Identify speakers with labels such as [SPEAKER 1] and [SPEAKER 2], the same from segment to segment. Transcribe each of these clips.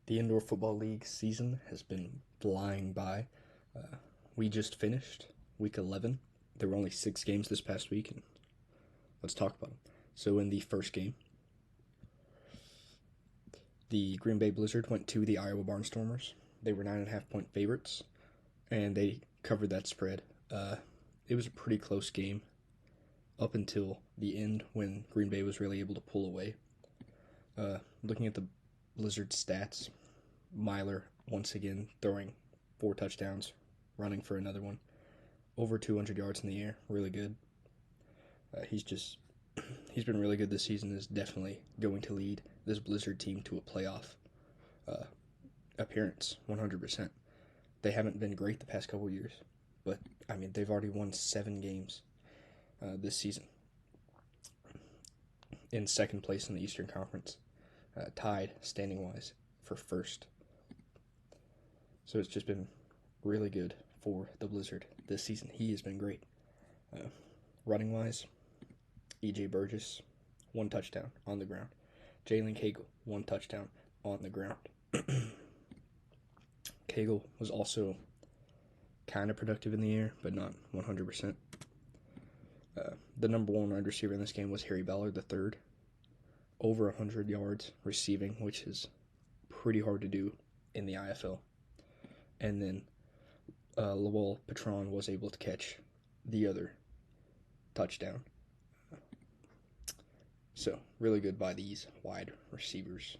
[SPEAKER 1] The Indoor Football League season has been flying by. We just finished week 11. There were only 6 games this past week, and let's talk about them. So, in the first game, the Green Bay Blizzard went to the Iowa Barnstormers. They were 9.5-point favorites, and they covered that spread. It was a pretty close game up until the end when Green Bay was really able to pull away. Looking at the Blizzard stats, Myler once again throwing 4 touchdowns, running for another one, over 200 yards in the air, really good. He's been really good this season. Is definitely going to lead this Blizzard team to a playoff appearance, 100%. They haven't been great the past couple years, but I mean they've already won 7 games this season, in second place in the Eastern Conference, tied standing wise for first. So it's just been really good for the Blizzard this season. He has been great. Running wise, E.J. Burgess, 1 touchdown on the ground. Jalen Cagle, 1 touchdown on the ground. Cagle was also kind of productive in the air, but not 100%. The number 1 wide receiver in this game was Harry Ballard III, over 100 yards receiving, which is pretty hard to do in the IFL. And then Lowell Patron was able to catch the other touchdown. So, really good by these wide receivers.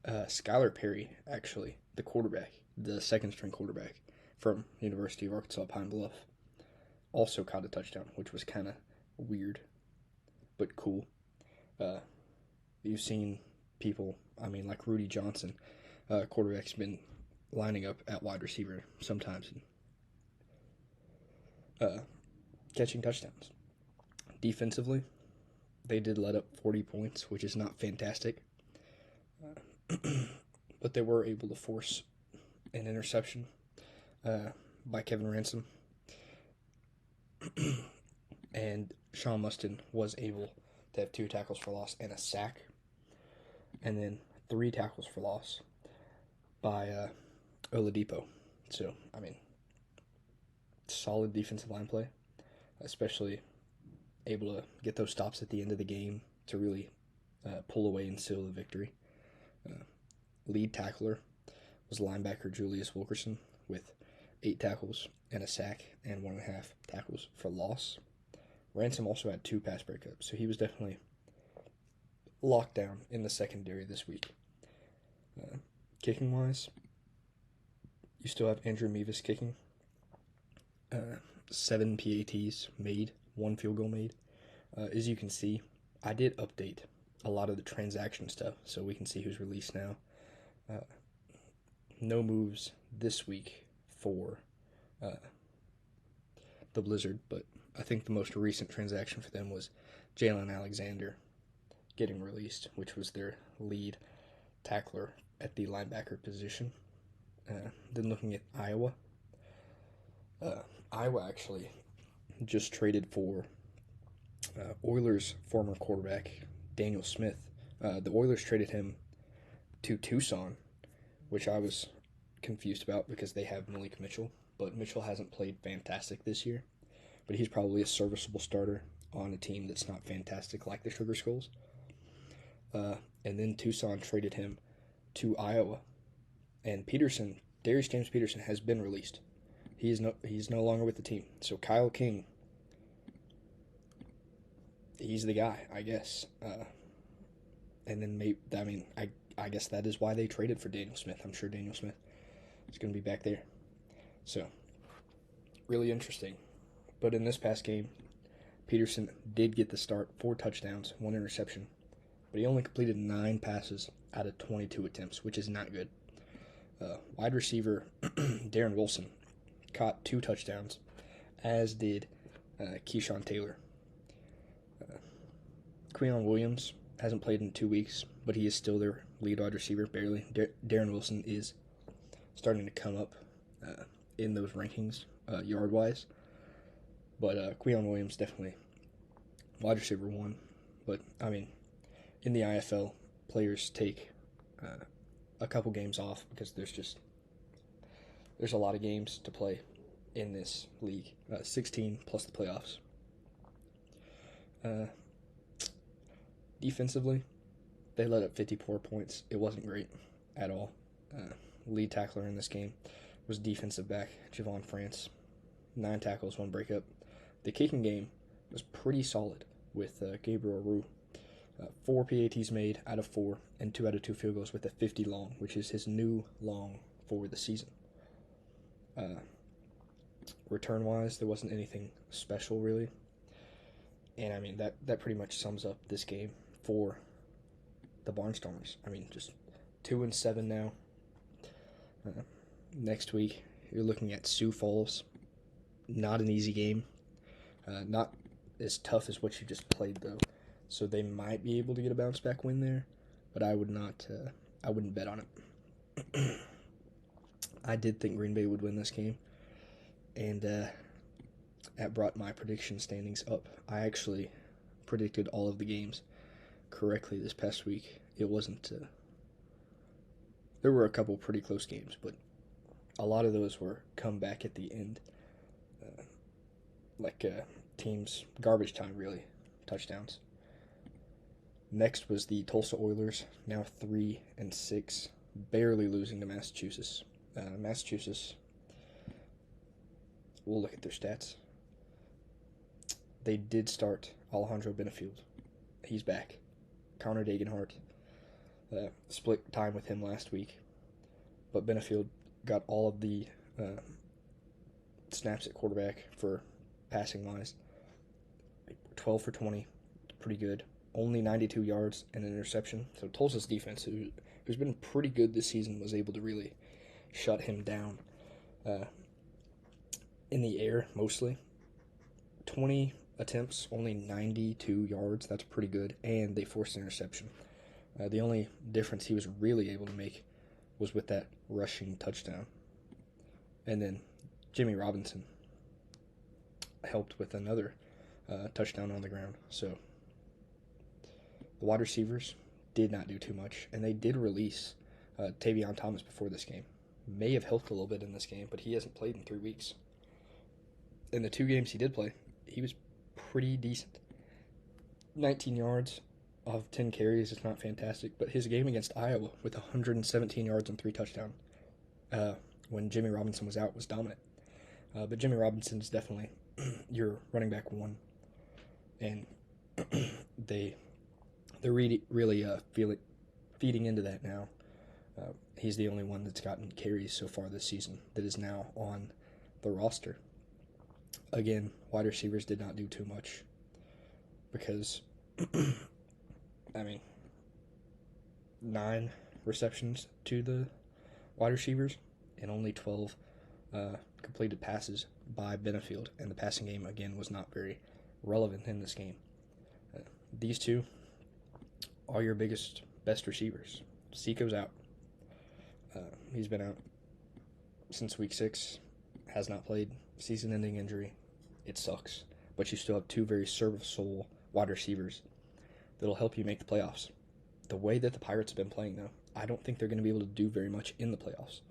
[SPEAKER 1] Skylar Perry, actually, the quarterback, the second-string quarterback from University of Arkansas Pine Bluff, also caught a touchdown, which was kind of weird, but cool. You've seen people, like Rudy Johnson, quarterback's been lining up at wide receiver sometimes and catching touchdowns. Defensively, they did let up 40 points, which is not fantastic. But they were able to force an interception by Kevin Ransom. And Sean Mustin was able to have 2 tackles for loss and a sack. And then 3 tackles for loss by Oladipo. So, solid defensive line play, especially able to get those stops at the end of the game to really pull away and seal the victory. Lead tackler was linebacker Julius Wilkerson with 8 tackles and a sack and 1.5 tackles for loss. Ransom also had 2 pass breakups, so he was definitely locked down in the secondary this week. Kicking wise, you still have Andrew Mevis kicking. 7 PATs made, 1 field goal made. As you can see, I did update a lot of the transaction stuff, so we can see who's released now. No moves this week for the Blizzard, but I think the most recent transaction for them was Jalen Alexander getting released, which was their lead tackler at the linebacker position. Then looking at Iowa, Iowa actually just traded for Oilers' former quarterback, Daniel Smith. The Oilers traded him to Tucson, which I was confused about because they have Malik Mitchell, but Mitchell hasn't played fantastic this year. But he's probably a serviceable starter on a team that's not fantastic like the Sugar Skulls. And then Tucson traded him to Iowa. And Darius James Peterson has been released. He's no longer with the team. So Kyle King, he's the guy, I guess. And then I guess that is why they traded for Daniel Smith. I'm sure Daniel Smith is going to be back there. So, really interesting. But in this past game, Peterson did get the start, 4 touchdowns, 1 interception. But he only completed 9 passes out of 22 attempts, which is not good. Wide receiver Darren Wilson caught 2 touchdowns, as did Keyshawn Taylor. Queon Williams hasn't played in 2 weeks, but he is still their lead wide receiver, barely. Darren Wilson is starting to come up in those rankings, yard-wise. But Queon Williams definitely wide receiver 1. But, in the IFL, players take a couple games off because there's a lot of games to play in this league. 16 plus the playoffs. Defensively, they let up 54 points. It wasn't great at all. Lead tackler in this game was defensive back Javon France. 9 tackles, 1 breakup. The kicking game was pretty solid with Gabriel Roux. 4 PATs made out of 4 and 2 out of 2 field goals with a 50 long, which is his new long for the season. Return-wise, there wasn't anything special really. And I mean, that pretty much sums up this game for the Barnstormers. I mean, just 2-7 now. Next week, you're looking at Sioux Falls. Not an easy game. Not as tough as what you just played, though. So they might be able to get a bounce back win there, but I would not. I wouldn't bet on it. I did think Green Bay would win this game, and that brought my prediction standings up. I actually predicted all of the games correctly this past week. It wasn't. There were a couple pretty close games, but a lot of those were come back at the end, teams garbage time really, touchdowns. Next was the Tulsa Oilers, now 3-6, barely losing to Massachusetts. Massachusetts, we'll look at their stats. They did start Alejandro Benefield. He's back. Connor Dagenhart, split time with him last week, but Benefield got all of the snaps at quarterback for passing-wise. 12 for 20, pretty good. Only 92 yards and an interception. So Tulsa's defense, who's been pretty good this season, was able to really shut him down in the air mostly. 20 attempts, only 92 yards. That's pretty good. And they forced an interception. The only difference he was really able to make was with that rushing touchdown. And then Jimmy Robinson helped with another touchdown on the ground. So the wide receivers did not do too much, and they did release Tavion Thomas before this game. May have helped a little bit in this game, but he hasn't played in 3 weeks. In the 2 games he did play, he was pretty decent. 19 yards of 10 carries is not fantastic, but his game against Iowa with 117 yards and 3 touchdowns when Jimmy Robinson was out was dominant. But Jimmy Robinson is definitely your running back 1, and they're really feeding into that now. He's the only one that's gotten carries so far this season that is now on the roster. Again, wide receivers did not do too much because, 9 receptions to the wide receivers and only 12 completed passes by Benefield, and the passing game, again, was not very relevant in this game. These two are your best receivers. Seiko's out. He's been out since week 6, has not played, season-ending injury. It sucks, but you still have 2 very serviceable wide receivers that'll help you make the playoffs. The way that the Pirates have been playing, though, I don't think they're going to be able to do very much in the playoffs.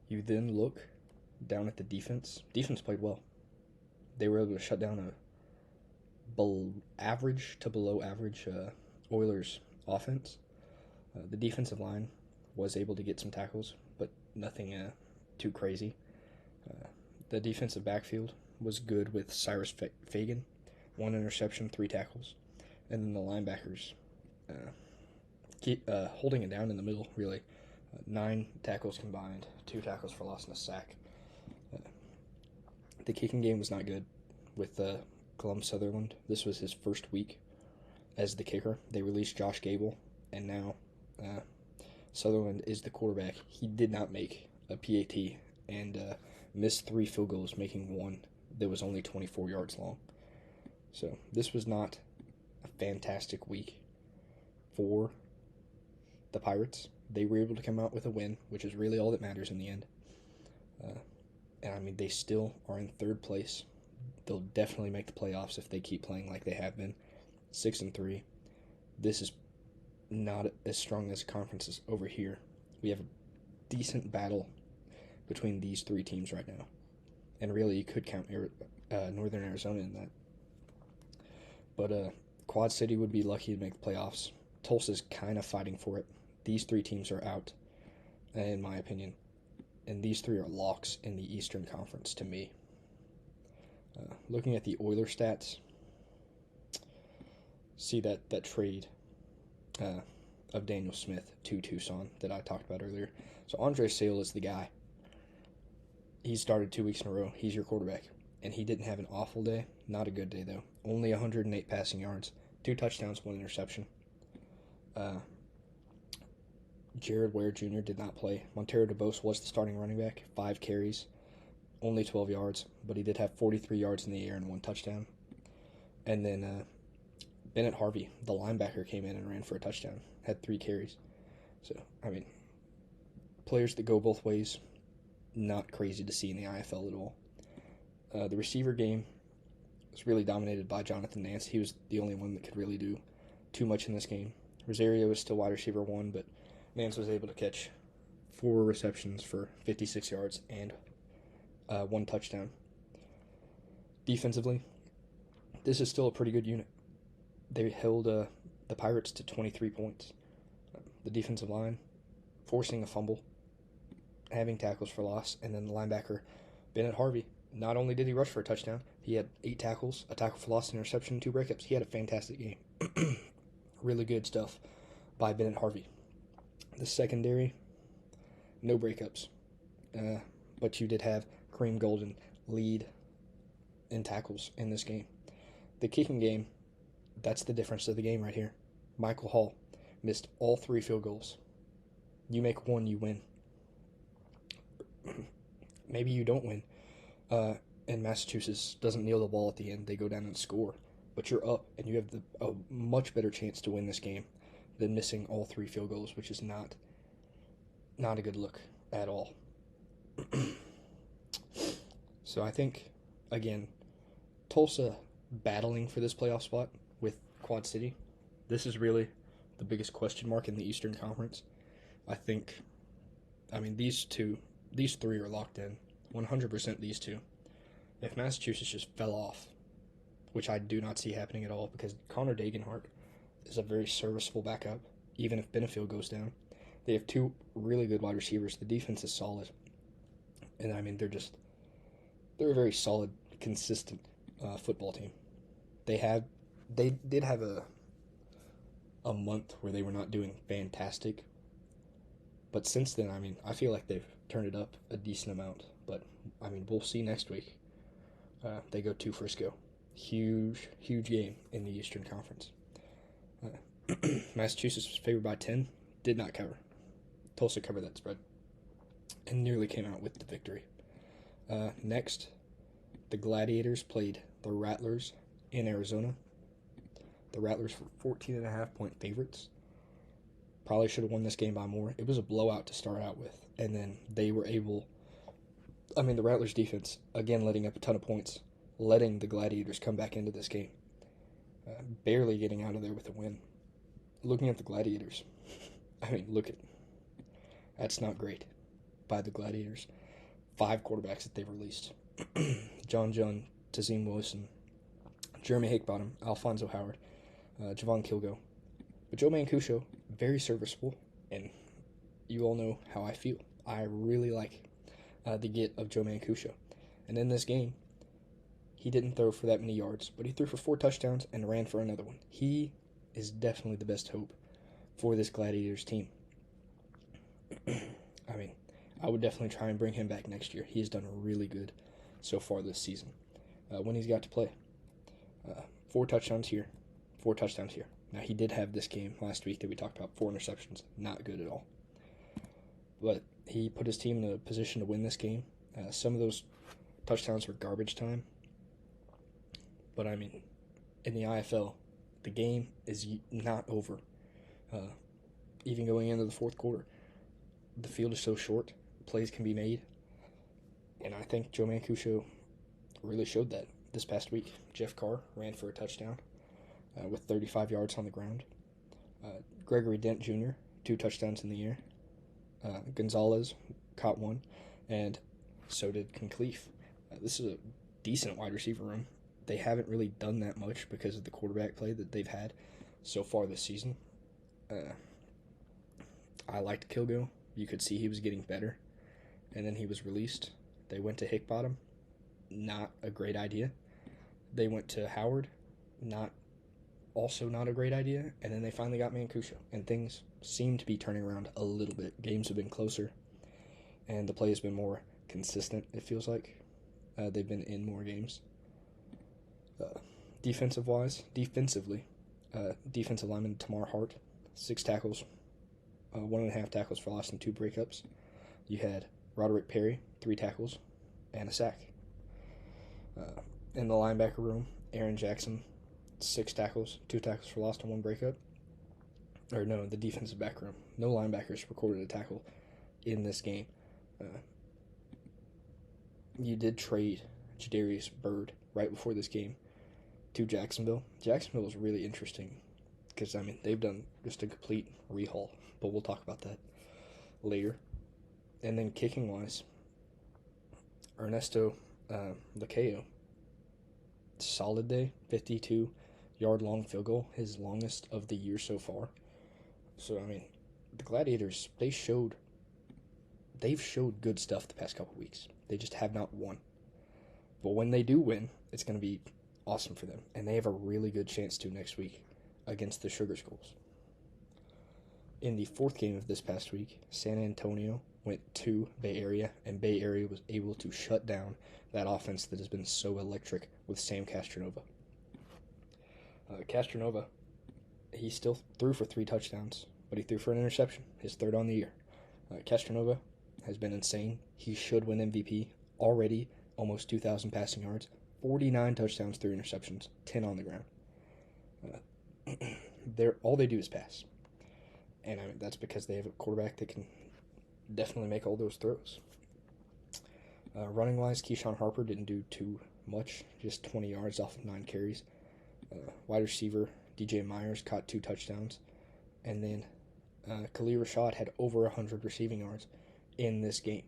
[SPEAKER 1] You then look down at the defense. Defense played well. They were able to shut down a average to below average Oilers offense. The defensive line was able to get some tackles, but nothing too crazy. The defensive backfield was good with Cyrus Fagan, 1 interception, 3 tackles, and then the linebackers keep holding it down in the middle, really. 9 tackles combined, 2 tackles for loss and a sack. The kicking game was not good with Columbus Sutherland. This was his first week as the kicker. They released Josh Gable, and now Sutherland is the quarterback. He did not make a PAT and missed 3 field goals, making 1 that was only 24 yards long. So this was not a fantastic week for the Pirates. They were able to come out with a win, which is really all that matters in the end. And they still are in 3rd place. They'll definitely make the playoffs if they keep playing like they have been. 6-3. This is not as strong as conferences over here. We have a decent battle between these three teams right now. And really, you could count Northern Arizona in that. But Quad City would be lucky to make the playoffs. Tulsa's kind of fighting for it. These three teams are out, in my opinion. And these three are locks in the Eastern Conference to me. Looking at the Oilers stats, see that trade of Daniel Smith to Tucson that I talked about earlier. So Andre Sale is the guy. He started 2 weeks in a row. He's your quarterback. And he didn't have an awful day. Not a good day, though. Only 108 passing yards, 2 touchdowns, 1 interception. Jared Ware Jr. did not play. Montero DeBose was the starting running back, 5 carries, only 12 yards, but he did have 43 yards in the air and 1 touchdown. And then Bennett Harvey, the linebacker, came in and ran for a touchdown, had 3 carries. So, I mean, players that go both ways, not crazy to see in the IFL at all. The receiver game was really dominated by Jonathan Nance. He was the only one that could really do too much in this game. Rosario was still wide receiver 1, but Nance was able to catch 4 receptions for 56 yards and 1 touchdown. Defensively, this is still a pretty good unit. They held the Pirates to 23 points. The defensive line forcing a fumble, having tackles for loss, and then the linebacker, Bennett Harvey. Not only did he rush for a touchdown, he had 8 tackles, a tackle for loss, an interception, 2 breakups. He had a fantastic game. Really good stuff by Bennett Harvey. The secondary, no breakups. But you did have Kareem Golden lead in tackles in this game. The kicking game, that's the difference of the game right here. Michael Hall missed all 3 field goals. You make 1, you win. Maybe you don't win. And Massachusetts doesn't kneel the ball at the end. They go down and score. But you're up, and you have a much better chance to win this game than missing all 3 field goals, which is not a good look at all. So I think, again, Tulsa battling for this playoff spot with Quad City. This is really the biggest question mark in the Eastern Conference. These 3 are locked in. 100% these 2. If Massachusetts just fell off, which I do not see happening at all, because Connor Dagenhart is a very serviceable backup, even if Benefield goes down. They have 2 really good wide receivers. The defense is solid. And, they're a very solid, consistent football team. They did have a month where they were not doing fantastic. But since then, I feel like they've turned it up a decent amount. But, we'll see next week. They go to Frisco. Huge game in the Eastern Conference. Massachusetts was favored by 10. Did not cover. Tulsa covered that spread. And nearly came out with the victory. Next, the Gladiators played the Rattlers in Arizona. The Rattlers were 14.5-point favorites. Probably should have won this game by more. It was a blowout to start out with. And then they were able... the Rattlers defense, again, letting up a ton of points, letting the Gladiators come back into this game. Barely getting out of there with a win. Looking at the Gladiators, that's not great by the Gladiators. 5 quarterbacks that they've released. John Junn, Tazim Wilson, Jeremy Hickbottom, Alfonso Howard, Javon Kilgo. But Joe Mancuso, very serviceable, and you all know how I feel. I really like the get of Joe Mancuso. And in this game, he didn't throw for that many yards, but he threw for 4 touchdowns and ran for another one. He is definitely the best hope for this Gladiators team. I would definitely try and bring him back next year. He has done really good so far this season when he's got to play. 4 touchdowns here, 4 touchdowns here. Now, he did have this game last week that we talked about, 4 interceptions. Not good at all. But he put his team in a position to win this game. Some of those touchdowns were garbage time. But, in the IFL, the game is not over. Even going into the 4th quarter, the field is so short, plays can be made. And I think Joe Mancuso really showed that this past week. Jeff Carr ran for a touchdown. with 35 yards on the ground. Gregory Dent Jr., 2 touchdowns in the air. Gonzalez caught one, and so did Concleaf. This is a decent wide receiver room. They haven't really done that much because of the quarterback play that they've had so far this season. I liked Kilgo. You could see he was getting better, and then he was released. They went to Hickbottom. Not a great idea. They went to Howard. Also not a great idea. And then they finally got Mancuso, and things seem to be turning around a little bit. Games have been closer, and the play has been more consistent, it feels like. They've been in more games. Defensively, defensive lineman Tamar Hart, 6 tackles, 1.5 tackles for loss and 2 breakups. You had Roderick Perry, 3 tackles, and a sack. In the linebacker room, Aaron Jackson, 6 tackles, 2 tackles for loss and 1 breakup. Or no, the defensive back room. No linebackers recorded a tackle in this game. You did trade Jadarius Byrd right before this game to Jacksonville. Jacksonville is really interesting because, they've done just a complete rehaul, but we'll talk about that later. And then kicking-wise, Ernesto Lacayo, solid day, 52-yard long field goal, his longest of the year so far. So, the Gladiators, they've showed good stuff the past couple weeks. They just have not won. But when they do win, it's going to be awesome for them. And they have a really good chance to next week against the Sugar Skulls. In the 4th game of this past week, San Antonio went to Bay Area, and Bay Area was able to shut down that offense that has been so electric with Sam Castronova. Castronova, he still threw for 3 touchdowns, but he threw for an interception, his 3rd on the year. Castronova has been insane. He should win MVP. Already almost 2,000 passing yards, 49 touchdowns, 3 interceptions, 10 on the ground. All they do is pass. And that's because they have a quarterback that can definitely make all those throws. Running-wise, Keyshawn Harper didn't do too much, just 20 yards off of 9 carries. Wide receiver DJ Myers caught 2 touchdowns. And then Khalil Rashad had over 100 receiving yards in this game.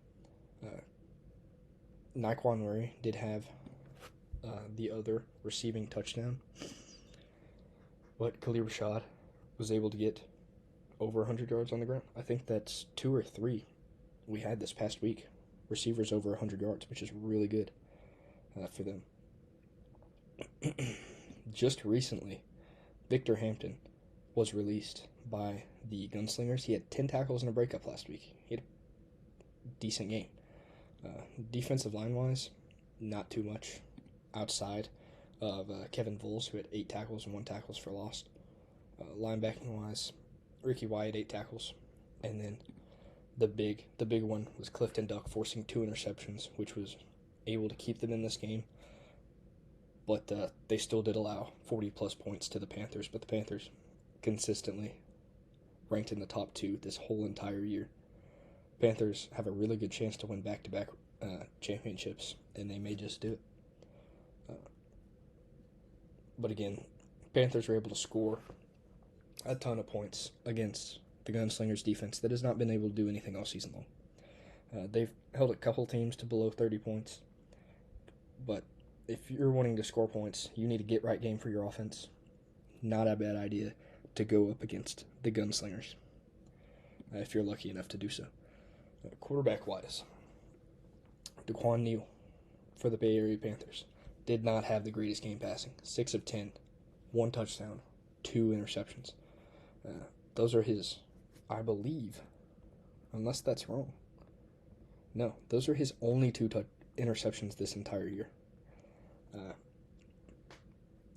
[SPEAKER 1] Naquan Murray did have the other receiving touchdown, but Khalil Rashad was able to get over 100 yards on the ground. I think that's 2 or 3 we had this past week. Receivers over 100 yards, which is really good for them. Just recently, Victor Hampton was released by the Gunslingers. He had 10 tackles and a breakup last week. He had a decent game. Defensive line-wise, not too much outside of Kevin Voles, who had 8 tackles and 1 tackles for loss. Linebacking-wise, Ricky Wyatt, 8 tackles. And then the big one was Clifton Duck forcing 2 interceptions, which was able to keep them in this game. But they still did allow 40-plus points to the Panthers, but the Panthers consistently ranked in the top 2 this whole entire year. Panthers have a really good chance to win back-to-back championships, and they may just do it. But again, Panthers were able to score a ton of points against the Gunslingers defense that has not been able to do anything all season long. They've held a couple teams to below 30 points, but if you're wanting to score points, you need to get right game for your offense. Not a bad idea to go up against the Gunslingers, if you're lucky enough to do so. Quarterback-wise, Daquan Neal for the Bay Area Panthers did not have the greatest game passing. 6 of 10, 1 touchdown, 2 interceptions. Those are his, I believe, unless that's wrong. No, those are his only 2 interceptions this entire year.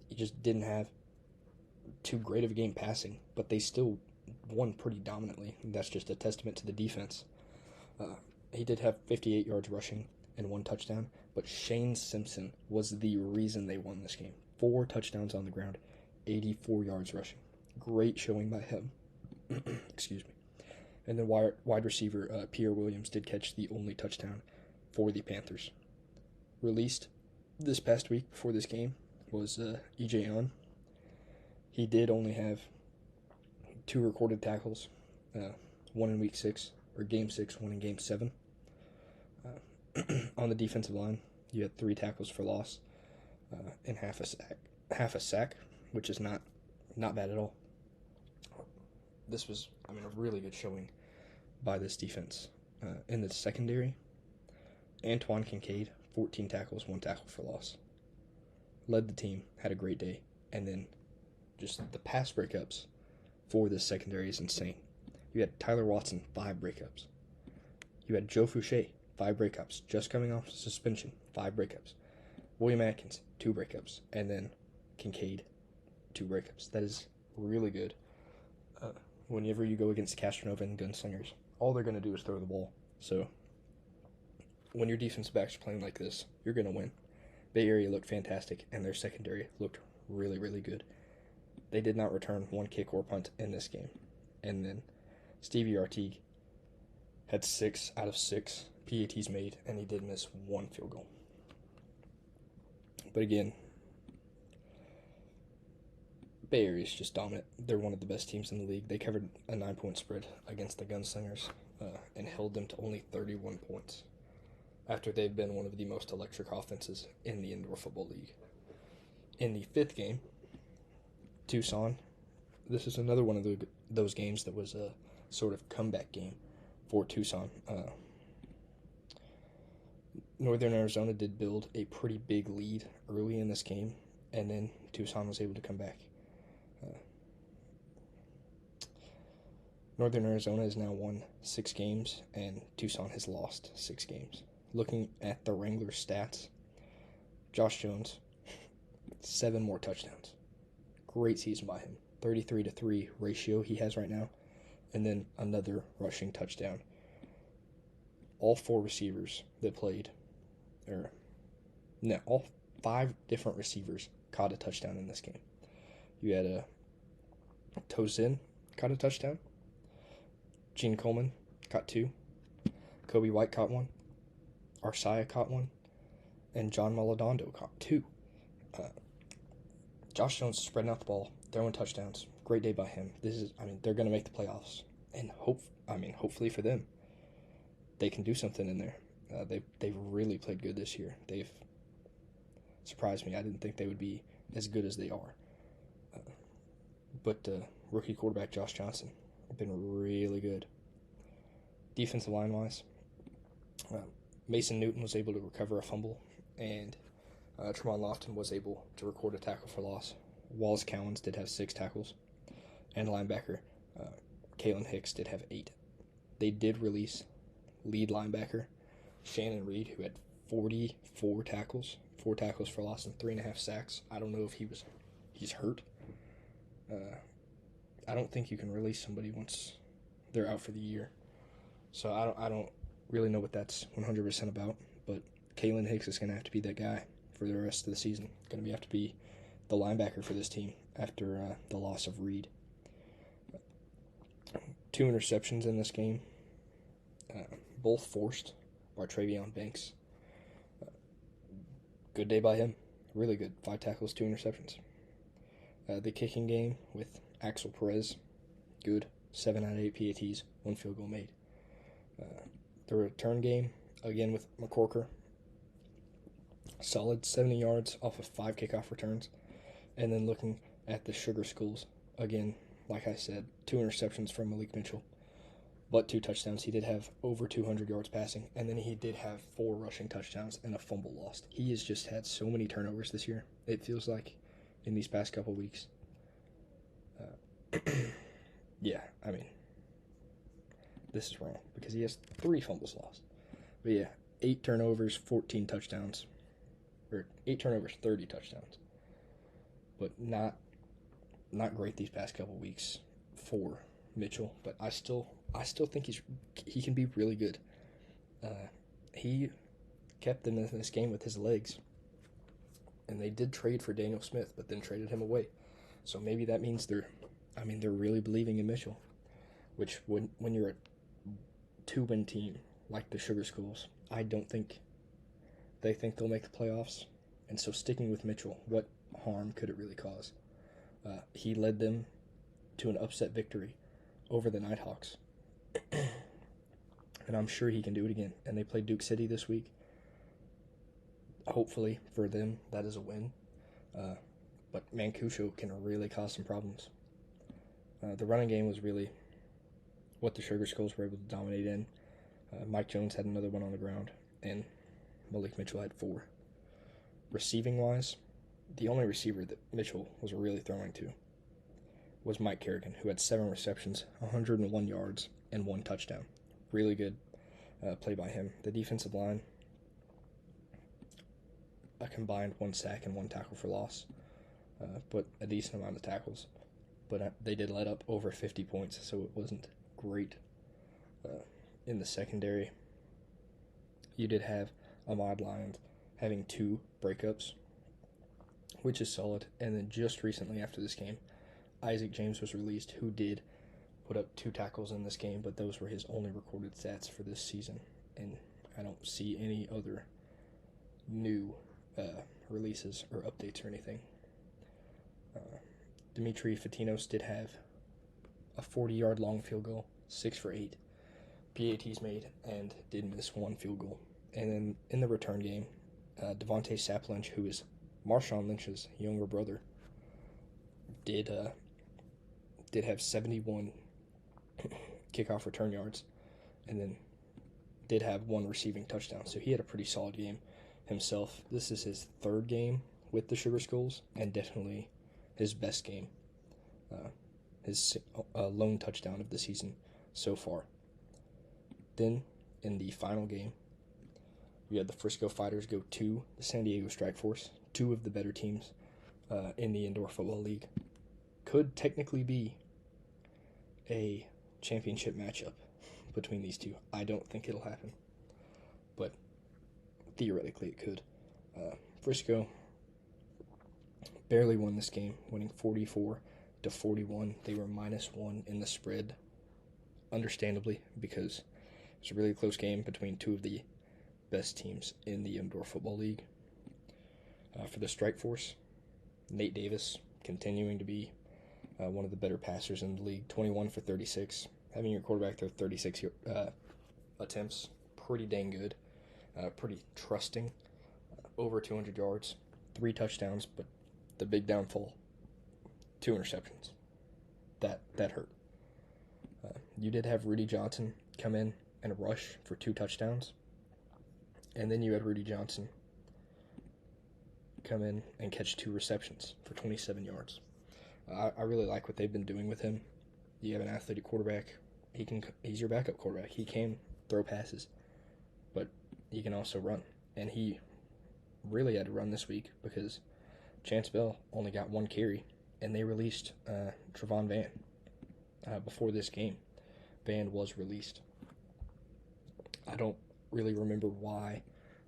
[SPEAKER 1] He just didn't have too great of a game passing, but they still won pretty dominantly. That's just a testament to the defense. He did have 58 yards rushing and 1 touchdown, but Shane Simpson was the reason they won this game. 4 touchdowns on the ground, 84 yards rushing. Great showing by him. Excuse me. And then wide receiver Pierre Williams did catch the only touchdown for the Panthers. Released this past week before this game was E.J. On. He did only have 2 recorded tackles, one in Week 6, or Game 6, one in Game 7. On the defensive line, you had 3 tackles for loss and half a sack, which is not bad at all. This was, a really good showing by this defense. In the secondary, Antoine Kincaid, 14 tackles, 1 tackle for loss. Led the team, had a great day, and then just the pass breakups for this secondary is insane. You had Tyler Watson, 5 breakups. You had Joe Fouché, 5 breakups, just coming off suspension, 5 breakups. William Atkins, 2 breakups, and then Kincaid, 2 breakups. That is really good. Whenever you go against Castronova and Gunslingers, all they're going to do is throw the ball. So when your defensive backs are playing like this, you're going to win. Bay Area looked fantastic, and their secondary looked really, really good. They did not return 1 kick or punt in this game. And then Stevie Artigue had 6 out of 6 PATs made, and he did miss 1 field goal. But again, Bay Area is just dominant. They're one of the best teams in the league. They covered a 9-point spread against the Gunslingers and held them to only 31 points after they've been one of the most electric offenses in the Indoor Football League. In the 5th game, Tucson, this is another one of those games that was a sort of comeback game for Tucson. Northern Arizona did build a pretty big lead early in this game, and then Tucson was able to come back. Northern Arizona has now won 6 games, and Tucson has lost 6 games. Looking at the Wranglers' stats, Josh Jones, 7 more touchdowns. Great season by him. 33-3 ratio he has right now, and then another rushing touchdown. All 4 receivers that played, all 5 different receivers caught a touchdown in this game. You had Tozin caught a touchdown. Gene Coleman caught 2. Kobe White caught 1. Arcea caught 1. And John Maladondo caught 2. Josh Jones spreading out the ball, throwing touchdowns. Great day by him. They're going to make the playoffs. And hopefully for them, they can do something in there. They've really played good this year. They've surprised me. I didn't think they would be as good as they are. But rookie quarterback Josh Johnson has been really good. Defensive line-wise, Mason Newton was able to recover a fumble, and Tremont Lofton was able to record a tackle for loss. Wallace Cowens did have 6 tackles, and linebacker Kalen Hicks did have 8. They did release lead linebacker Shannon Reed, who had 44 tackles, 4 tackles for loss, and 3.5 sacks. I don't know if he's hurt. I don't think you can release somebody once they're out for the year. So I don't really know what that's 100% about, but Kalen Hicks is going to have to be that guy for the rest of the season. Going to have to be the linebacker for this team after the loss of Reed. 2 interceptions in this game, both forced by Travion Banks. Good day by him. Really good. 5 tackles, 2 interceptions. The kicking game with Axel Perez, good. 7 out of 8 PATs, 1 field goal made. The return game, again with McCorker, solid 70 yards off of 5 kickoff returns. And then looking at the Sugar Schools, again, like I said, 2 interceptions from Malik Mitchell, but 2 touchdowns. He did have over 200 yards passing, and then he did have 4 rushing touchdowns and a fumble lost. He has just had so many turnovers this year, it feels like, in these past couple weeks. This is wrong because he has 3 fumbles lost. But yeah, 8 turnovers, 14 touchdowns. Or 8 turnovers, 30 touchdowns. But not great these past couple weeks for Mitchell. But I still think he can be really good. He kept them in this game with his legs. And they did trade for Daniel Smith, but then traded him away. So maybe that means they're really believing in Mitchell. Which, when you're a 2-win team like the Sugar Schools, I don't think they think they'll make the playoffs. And so sticking with Mitchell, what harm could it really cause? He led them to an upset victory over the Nighthawks. And I'm sure he can do it again. And they play Duke City this week. Hopefully for them, that is a win. But Mancuso can really cause some problems. The running game was really what the Sugar Skulls were able to dominate in. Mike Jones had another one on the ground, and Malik Mitchell had 4. Receiving-wise, the only receiver that Mitchell was really throwing to was Mike Kerrigan, who had 7 receptions, 101 yards, and 1 touchdown. Really good play by him. The defensive line, a combined 1 sack and 1 tackle for loss, but a decent amount of tackles. But they did let up over 50 points, so it wasn't great. In the secondary, you did have Ahmad Lyons having 2 breakups, which is solid. And then just recently after this game, Isaac James was released, who did put up 2 tackles in this game, but those were his only recorded stats for this season. And I don't see any other new releases or updates or anything. Dimitri Fatinos did have a 40-yard long field goal, 6 for 8. PATs made, and did miss 1 field goal. And then in the return game, Devontae Sapp Lynch, who is Marshawn Lynch's younger brother, did have 71 kickoff return yards, and then did have 1 receiving touchdown. So he had a pretty solid game himself. This is his 3rd game with the Sugar Skulls, and definitely his best game. His lone touchdown of the season so far. Then, in the final game, you had the Frisco Fighters go to the San Diego Strike Force, 2 of the better teams in the Indoor Football League. Could technically be a championship matchup between these 2. I don't think it'll happen, but theoretically it could. Frisco barely won this game, winning 44-41. They were -1 in the spread, understandably, because it's a really close game between 2 of the best teams in the Indoor Football League. For the Strike Force, Nate Davis continuing to be one of the better passers in the league, 21 for 36. Having your quarterback throw 36 attempts, pretty dang good. Pretty trusting. Over 200 yards, 3 touchdowns, but the big downfall, 2 interceptions. That hurt. You did have Rudy Johnson come in and rush for 2 touchdowns. And then you had Rudy Johnson come in and catch 2 receptions for 27 yards. I really like what they've been doing with him. You have an athletic quarterback. He's your backup quarterback. He can throw passes, but he can also run. And he really had to run this week because Chance Bell only got 1 carry, and they released Travon Van before this game. Van was released. I don't really remember why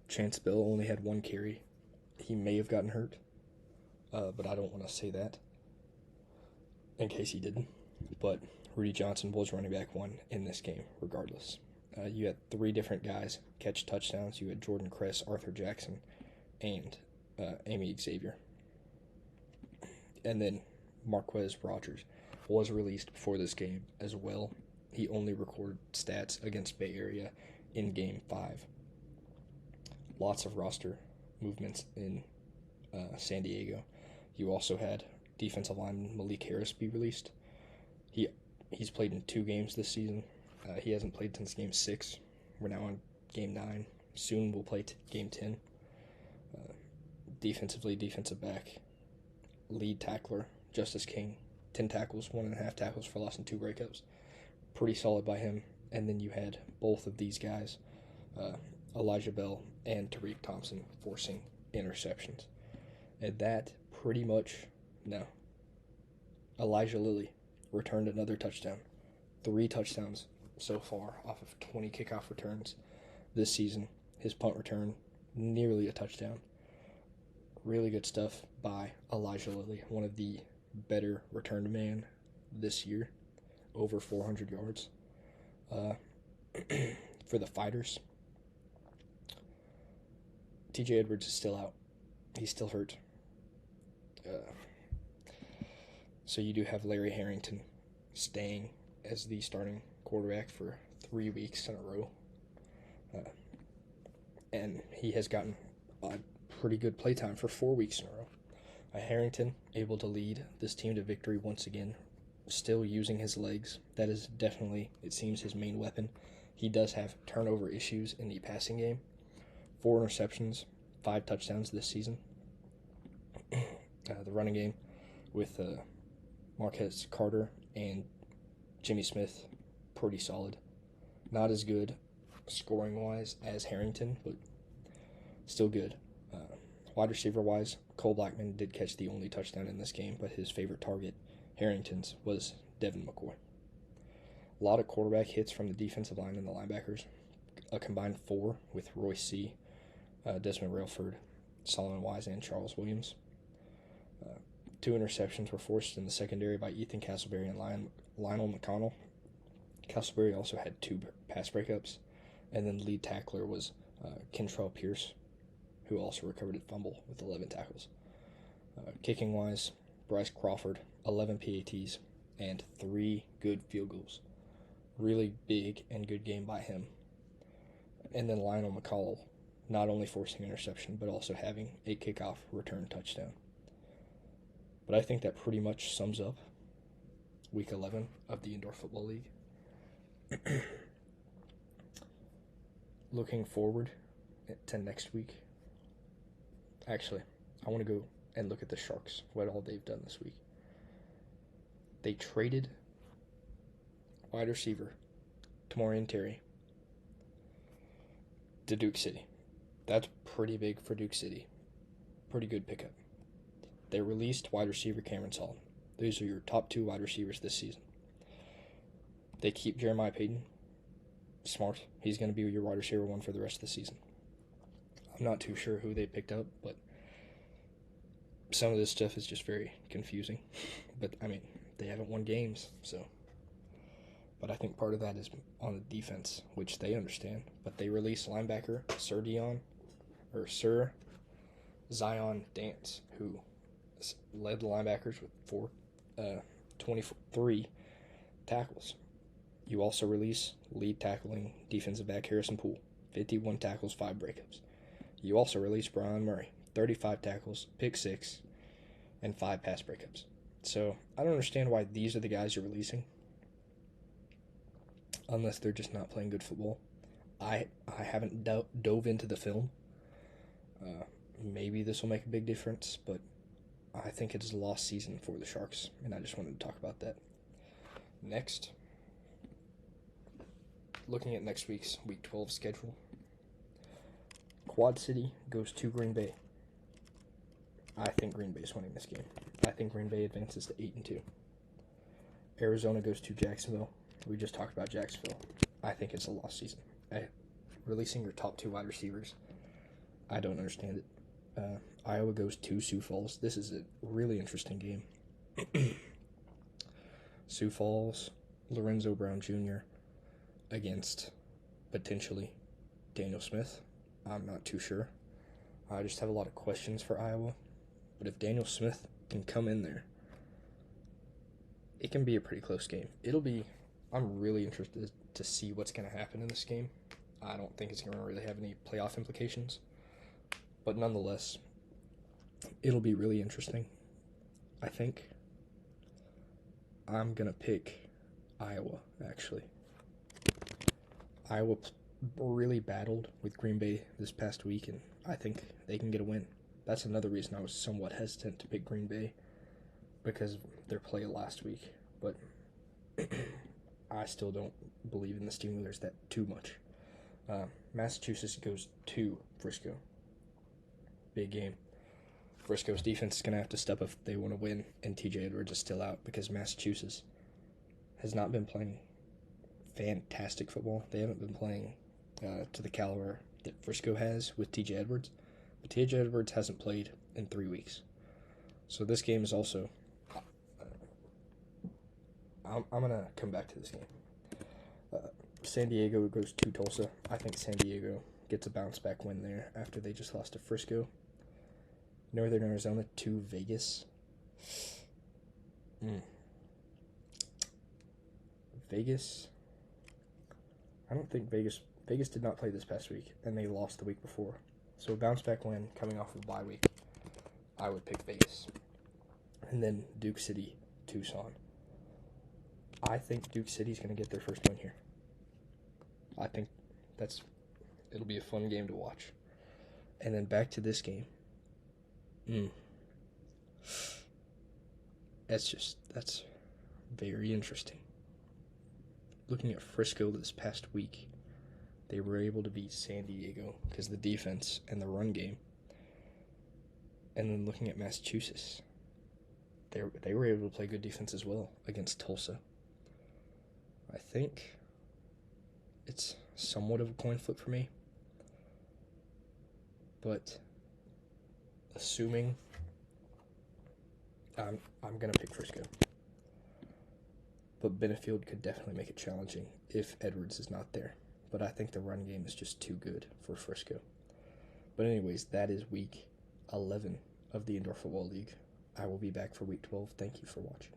[SPEAKER 1] Chance Bell only had 1 carry. He may have gotten hurt, but I don't want to say that in case he didn't. But Rudy Johnson was running back 1 in this game regardless. You had 3 different guys catch touchdowns. You had Jordan Kress, Arthur Jackson, and Amy Xavier. And then Marquez Rogers was released before this game as well. He only recorded stats against Bay Area in Game 5. Lots of roster movements in San Diego. You also had defensive lineman Malik Harris be released. He's played in 2 games this season. He hasn't played since Game 6. We're now on Game 9. Soon we'll play Game 10. Defensive back, lead tackler, Justice King, 10 tackles, 1.5 tackles for loss and 2 breakups. Pretty solid by him. And then you had both of these guys, Elijah Bell and Tariq Thompson, forcing interceptions. And that pretty much, no. Elijah Lilly returned another touchdown. 3 touchdowns so far off of 20 kickoff returns this season. His punt return, nearly a touchdown. Really good stuff by Elijah Lilly, one of the better returned man this year, over 400 yards. For the Fighters, TJ Edwards is still out. He's still hurt. So you do have Larry Harrington staying as the starting quarterback for 3 weeks in a row. And he has gotten a pretty good playtime for 4 weeks in a row. Harrington able to lead this team to victory once again, still using his legs. That is definitely, it seems, his main weapon. He does have turnover issues in the passing game. 4 interceptions, 5 touchdowns this season. The running game with Marquez Carter and Jimmy Smith, pretty solid. Not as good scoring-wise as Harrington, but still good. Wide receiver-wise, Cole Blackman did catch the only touchdown in this game, but his favorite target, Harrington's, was Devin McCoy. A lot of quarterback hits from the defensive line and the linebackers. A combined 4 with Royce C., Desmond Railford, Solomon Wise, and Charles Williams. 2 interceptions were forced in the secondary by Ethan Castleberry and Lionel McConnell. Castleberry also had 2 pass breakups, and then lead tackler was Kentrell Pierce, who also recovered a fumble with 11 tackles. Kicking-wise, Bryce Crawford, 11 PATs, and 3 good field goals. Really big and good game by him. And then Lionel McConnell, not only forcing interception, but also having a kickoff return touchdown. But I think that pretty much sums up Week 11 of the Indoor Football League. Looking forward to next week. Actually, I want to go and look at the Sharks, what all they've done this week. They traded wide receiver Tamorrion Terry to Duke City. That's pretty big for Duke City. Pretty good pickup. They released wide receiver Cameron Solomon. Those are your top 2 wide receivers this season. They keep Jeremiah Payton. Smart. He's going to be your wide receiver 1 for the rest of the season. I'm not too sure who they picked up, but some of this stuff is just very confusing. But, I mean, they haven't won games, so. But I think part of that is on the defense, which they understand. But they released linebacker Sir Zion Dance, who led the linebackers with 23 tackles. You also release lead tackling defensive back Harrison Poole, 51 tackles, 5 breakups. You also release Brian Murray, 35 tackles, pick 6, and 5 pass breakups. So I don't understand why these are the guys you're releasing, unless they're just not playing good football. I haven't dove into the film. Maybe this will make a big difference, but I think it is a lost season for the Sharks, and I just wanted to talk about that. Next, looking at next week's Week 12 schedule, Quad City goes to Green Bay. I think Green Bay is winning this game. I think Green Bay advances to 8-2. Arizona goes to Jacksonville. We just talked about Jacksonville. I think it's a lost season. Releasing your top 2 wide receivers, I don't understand it. Iowa goes to Sioux Falls. This is a really interesting game. Sioux Falls, Lorenzo Brown Jr. against, potentially, Daniel Smith. I'm not too sure. I just have a lot of questions for Iowa. But if Daniel Smith can come in there, it can be a pretty close game. I'm really interested to see what's going to happen in this game. I don't think it's going to really have any playoff implications. But nonetheless, it'll be really interesting. I think I'm going to pick Iowa, actually. Iowa really battled with Green Bay this past week, and I think they can get a win. That's another reason I was somewhat hesitant to pick Green Bay, because of their play last week. But I still don't believe in the Steelers that too much. Massachusetts goes to Frisco. Big game. Frisco's defense is going to have to step up if they want to win, and TJ Edwards is still out because Massachusetts has not been playing fantastic football. They haven't been playing to the caliber that Frisco has with TJ Edwards. But TJ Edwards hasn't played in 3 weeks. So this game is also... I'm going to come back to this game. San Diego goes to Tulsa. I think San Diego gets a bounce-back win there after they just lost to Frisco. Northern Arizona to Vegas. Mm. Vegas. I don't think Vegas did not play this past week, and they lost the week before. So a bounce back win coming off of a bye week. I would pick Vegas. And then Duke City, Tucson. I think Duke City's going to get their first win here. I think it'll be a fun game to watch. And then back to this game. That's very interesting. Looking at Frisco this past week, they were able to beat San Diego because of the defense and the run game. And then looking at Massachusetts, they were able to play good defense as well against Tulsa. I think it's somewhat of a coin flip for me. But assuming I'm going to pick Frisco. But Benefield could definitely make it challenging if Edwards is not there. But I think the run game is just too good for Frisco. But anyways, that is week 11 of the Indoor Football League. I will be back for week 12. Thank you for watching.